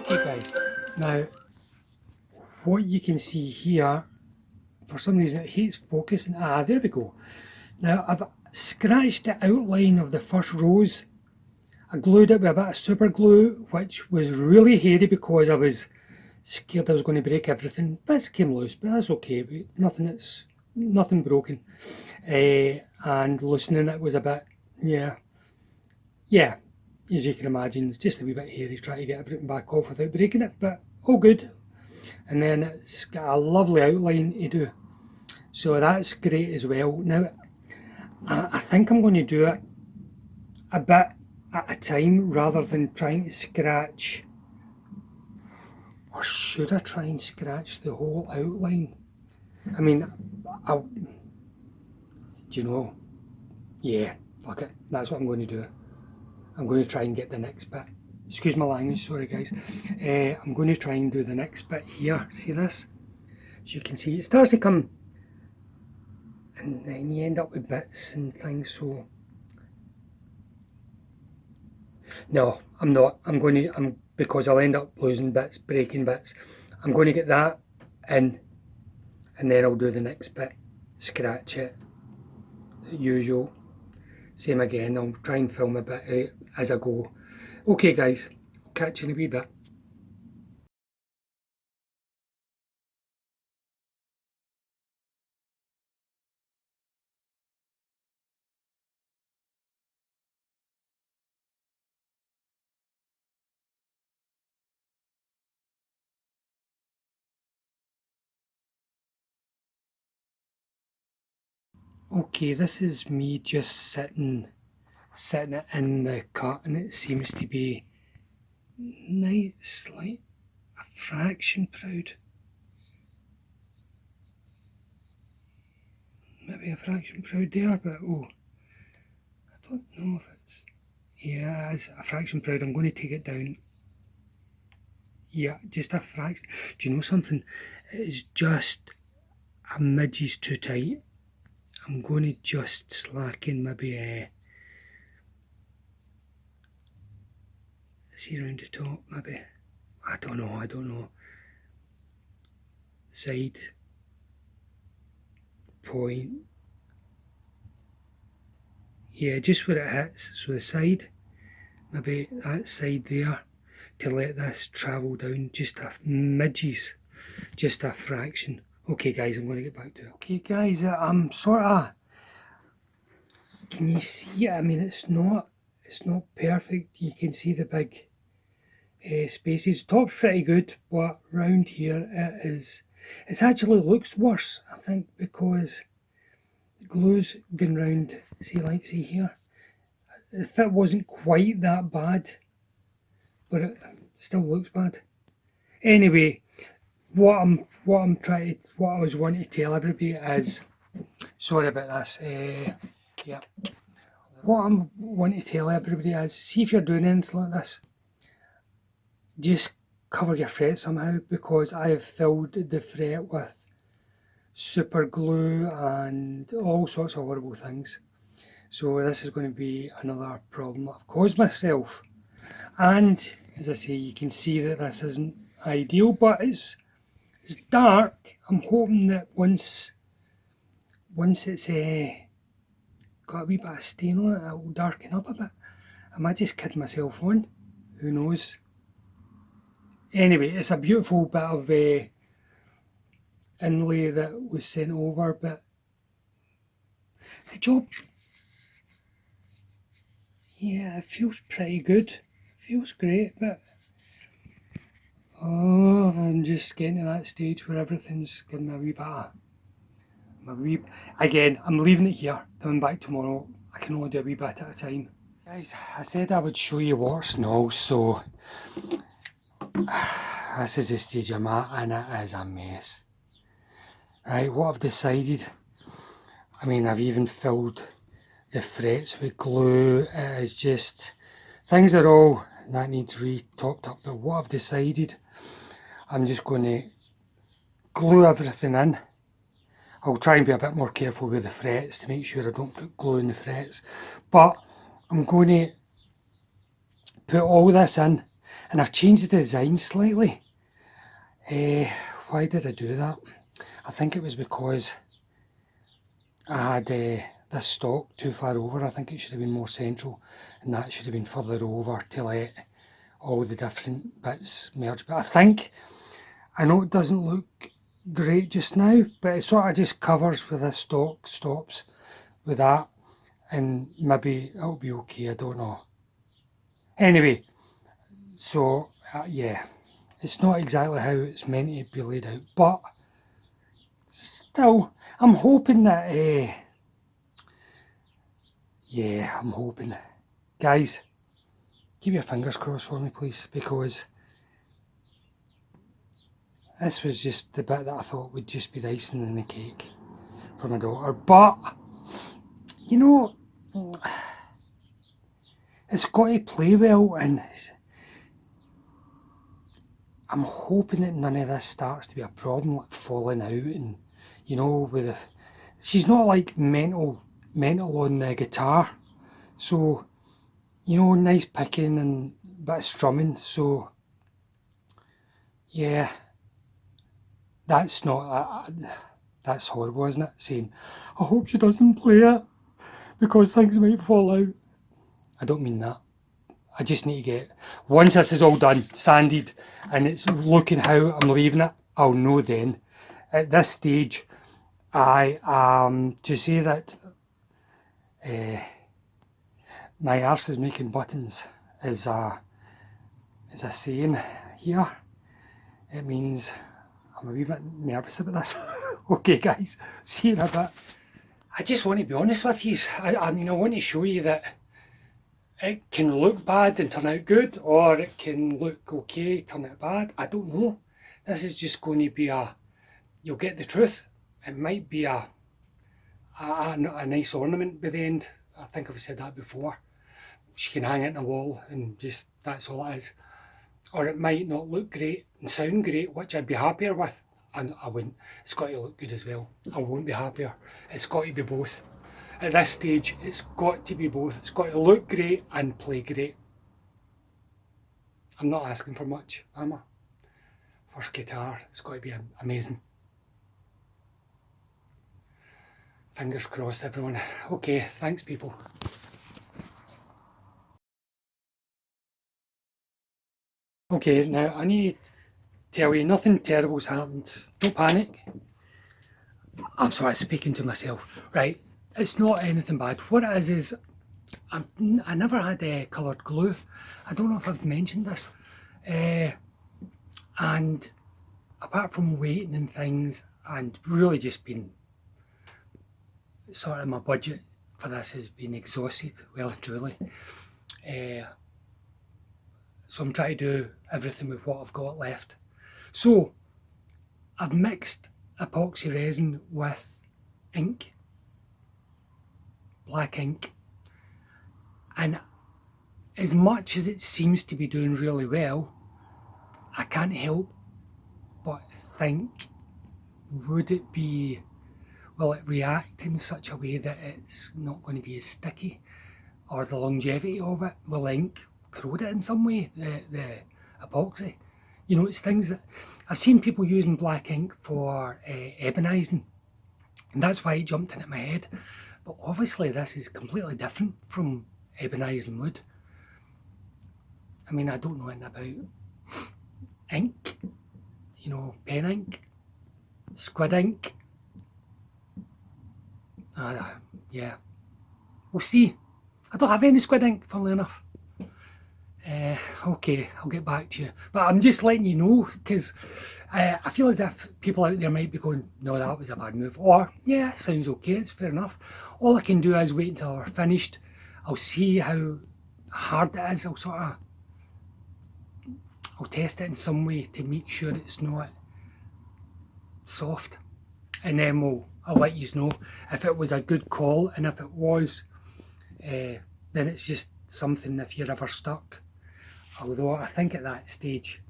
Okay guys, now what you can see here, for some reason it hates focusing. There we go. Now I've scratched the outline of the first rose. I glued it with a bit of super glue, which was really hairy because I was scared I was going to break everything. Bits came loose, but that's okay. Nothing broken. And loosening it was a bit, yeah, as you can imagine, it's just a wee bit hairy trying to get everything back off without breaking it, but all good. And then it's got a lovely outline to do, so that's great as well. Now I think I'm going to do it a bit at a time rather than trying to scratch, or should I try and scratch the whole outline? I mean, do you know, yeah, fuck it, that's what I'm going to do. I'm going to try and get the next bit. Excuse my language, sorry guys. I'm going to try and do the next bit here. See this? As you can see, it starts to come, and then you end up with bits and things. So no, I'm not. Because I'll end up losing bits, breaking bits. I'm going to get that in, and then I'll do the next bit. Scratch it, usual. Same again. I'll try and film a bit as I go. Okay guys, I'll catch you in a wee bit. Okay, this is me just sitting it in the cut, and it seems to be nice, like a fraction proud. Maybe a fraction proud there, but oh, I don't know if it's, yeah, it's a fraction proud. I'm going to take it down. Yeah, just a fraction. Do you know something? It's just a midges too tight. I'm going to just slacken maybe, see around the top maybe. I don't know. Side, point. Yeah, just where it hits. So the side, maybe that side there, to let this travel down just a midges, just a fraction. Okay guys, I'm going to get back to it. Okay guys, I'm sort of, can you see it? I mean, it's not perfect. You can see the big spaces. Top's pretty good, but round here it actually looks worse, I think, because the glue's going round, see here. The fit wasn't quite that bad, but it still looks bad. Anyway, what I was wanting to tell everybody is, sorry about this, yeah. What I'm wanting to tell everybody is, see if you're doing anything like this, just cover your fret somehow, because I have filled the fret with super glue and all sorts of horrible things. So this is going to be another problem I've caused myself. And as I say, you can see that this isn't ideal, but it's dark. I'm hoping that once it's got a wee bit of stain on it, it will darken up a bit. I might just kid myself on, who knows. Anyway, it's a beautiful bit of inlay that was sent over, but the job, yeah, it feels pretty good. It feels great, but oh, I'm just getting to that stage where everything's getting a wee bit of, again, I'm leaving it here, coming back tomorrow. I can only do a wee bit at a time. Guys, I said I would show you what's now, so this is the stage I'm at, and it is a mess. Right, what I've decided, I mean, I've even filled the frets with glue. It is just, things are all, that needs re-topped up, but what I've decided, I'm just going to glue everything in. I'll try and be a bit more careful with the frets to make sure I don't put glue in the frets, but I'm going to put all this in and I've changed the design slightly. Why did I do that? I think it was because I had this stalk too far over. I think it should have been more central, and that should have been further over to let all the different bits merge. But I know it doesn't look great just now, but it sort of just covers where this stalk stops with that, and maybe it'll be okay, I don't know. Anyway, so yeah, it's not exactly how it's meant to be laid out, but still, I'm hoping that, yeah, I'm hoping. Guys, keep your fingers crossed for me, please, because this was just the bit that I thought would just be the icing on the cake for my daughter. But, you know, it's got to play well, and I'm hoping that none of this starts to be a problem, like falling out, and, you know, with the... She's not like mental on the guitar, so, you know, nice picking and a bit of strumming, so, yeah, that's not... that's horrible, isn't it? Saying, I hope she doesn't play it, because things might fall out. I don't mean that. I just need to get, once this is all done, sanded, and it's looking how I'm leaving it, I'll know then. At this stage, I am to say that my arse is making buttons is a saying here. It means I'm a wee bit nervous about this. Okay guys, see you in a bit. I just want to be honest with you. I mean, I want to show you that it can look bad and turn out good, or it can look okay, turn out bad. I don't know. This is just going to be you'll get the truth. It might be a nice ornament by the end. I think I've said that before. She can hang it on a wall and just, that's all it is. Or it might not look great and sound great, which I'd be happier with, and I wouldn't. It's got to look good as well. I won't be happier. It's got to be both. At this stage, it's got to be both. It's got to look great and play great. I'm not asking for much, am I? First guitar, it's got to be amazing. Fingers crossed, everyone. Okay, thanks people. Okay, now I need to tell you, nothing terrible's happened. Don't panic. I'm sorry, speaking to myself. Right, it's not anything bad. What it is I never had coloured glue. I don't know if I've mentioned this. And apart from waiting and things, and really just been sort of, my budget for this has been exhausted, well and truly. So I'm trying to do everything with what I've got left. So I've mixed epoxy resin with ink, black ink, and as much as it seems to be doing really well, I can't help but think, will it react in such a way that it's not going to be as sticky, or the longevity of it, will ink corrode it in some way, the epoxy. You know, it's things that I've seen people using black ink for ebonizing, and that's why it jumped into my head. But obviously this is completely different from ebonizing wood. I mean, I don't know anything about ink, you know, pen ink, squid ink. Yeah, we'll see. I don't have any squid ink, funnily enough. Okay, I'll get back to you. But I'm just letting you know, because I feel as if people out there might be going, no, that was a bad move. Or, yeah, sounds okay, it's fair enough. All I can do is wait until we're finished. I'll see how hard it is. I'll test it in some way to make sure it's not soft. And then I'll let you know if it was a good call, and if it was, then it's just something if you're ever stuck. Although I think at that stage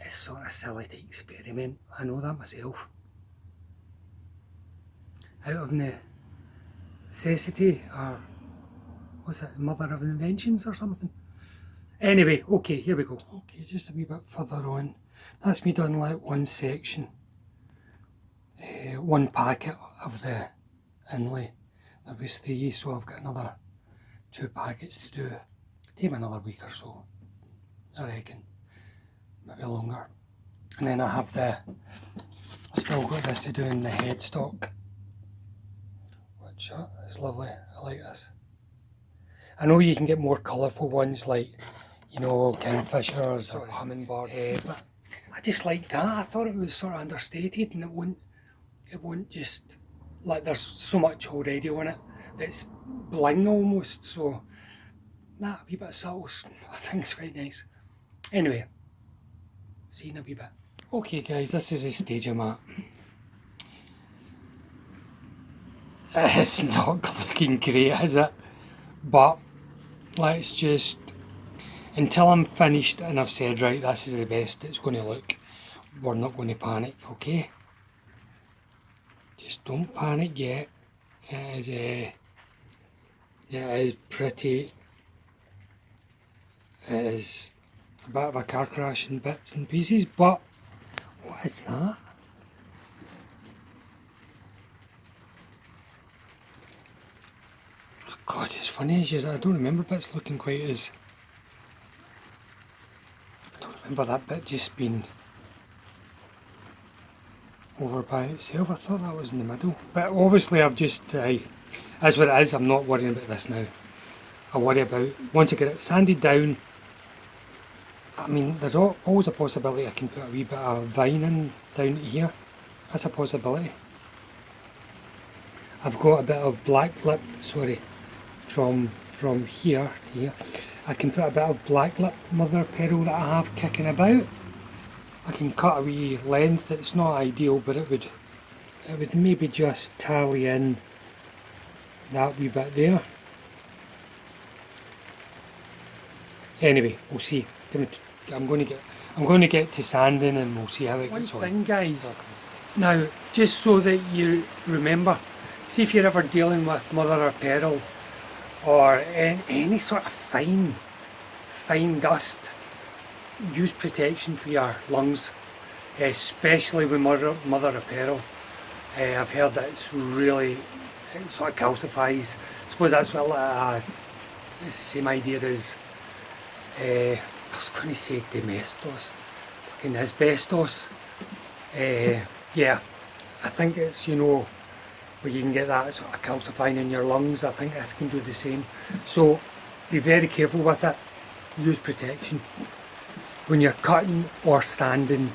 it's sort of silly to experiment. I know that myself. Out of necessity, or what's it, mother of inventions or something? Anyway, okay, here we go. Okay, just a wee bit further on. That's me done like one section, one packet of the inlay. There was 3, so I've got another 2 packets to do. Take me another week or so, I reckon, maybe longer. And then I have I've still got this to do in the headstock, which is lovely. I like this. I know you can get more colourful ones like, you know, kingfishers or hummingbirds, but I just like that. I thought it was sort of understated, and it won't just, like, there's so much already on it that's bling almost, so that wee bit of subtle, I think it's quite nice. Anyway, see you in a wee bit. Okay guys, this is the stage I'm at. It's not looking great, is it? But let's just, until I'm finished and I've said, right, this is the best it's going to look, we're not going to panic, okay? Just don't panic yet. It is pretty, it is a bit of a car crash in bits and pieces, but what is that? Oh God, it's funny as I don't remember bits looking quite as, I don't remember that bit just being over by itself. I thought that was in the middle, but obviously I've just, that's what it is. I'm not worrying about this now. I worry about, once I get it sanded down, I mean, there's always a possibility I can put a wee bit of vine in down here. That's a possibility. I've got a bit of black lip, sorry, from here to here. I can put a bit of black lip mother of pearl that I have kicking about. I can cut a wee length. It's not ideal, but it would maybe just tally in that wee bit there. Anyway, we'll see. I'm going to get to sanding and we'll see how it gets on. One thing, guys. Now, just so that you remember, see if you're ever dealing with mother of pearl or any sort of fine dust, use protection for your lungs, especially with mother of pearl. I've heard that it sort of calcifies. I suppose that's what it's the same idea as, I was going to say domestos, fucking asbestos. Yeah, I think it's, you know, where you can get that sort of calcifying in your lungs. I think this can do the same. So be very careful with it. Use protection when you're cutting or sanding